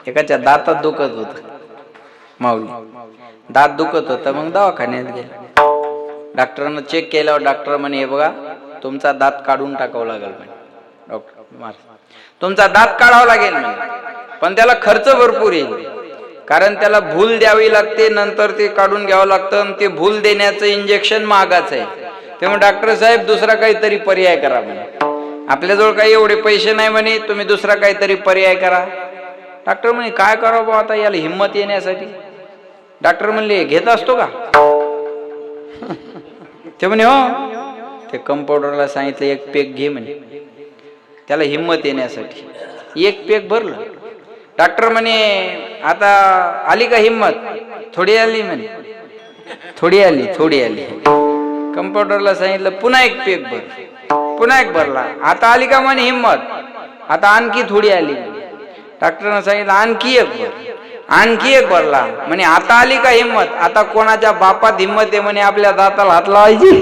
एकाच्या दातात दुखत होत, माऊली दात दुखत होता, मग दवाखान्यात गेला. डॉक्टरांना चेक केल्यावर डॉक्टर म्हणे हे बघा तुमचा दात काढून टाकावं लागेल म्हणे. डॉक्टर तुमचा दात काढावा लागेल म्हणे, पण त्याला खर्च भरपूर येईल, कारण त्याला भूल द्यावी लागते, नंतर ते काढून घ्यावं लागतं, आणि ते भूल देण्याचं इंजेक्शन महागाचं आहे. तेव्हा डॉक्टर साहेब दुसरा काहीतरी पर्याय करा म्हणे. आपल्याजवळ काही एवढे पैसे नाही म्हणे, तुम्ही दुसरा काहीतरी पर्याय करा. डॉक्टर म्हणे काय करावं बा आता याला हिंमत येण्यासाठी. डॉक्टर म्हणले घेत असतो का? ते म्हणे हो. ते कंपाऊंडरला सांगितलं एक पेक घे म्हणे, त्याला हिंमत येण्यासाठी. एक पेक भरलं. डॉक्टर म्हणे आता आली का हिंमत? थोडी आली म्हणे. थोडी आली, थोडी आली. कंपाऊंडरला सांगितलं पुन्हा एक पेक भर. पुन्हा एक भरला. आता आली का म्हणे हिंमत? आता आणखी थोडी आली. डॉक्टरने सांगितलं आणखी एक भर. आणखी एक भरला. म्हणे आता आली का हिंमत? आता कोणाच्या बापात हिंमत आहे म्हणे आपल्या दाताला हात लावायची?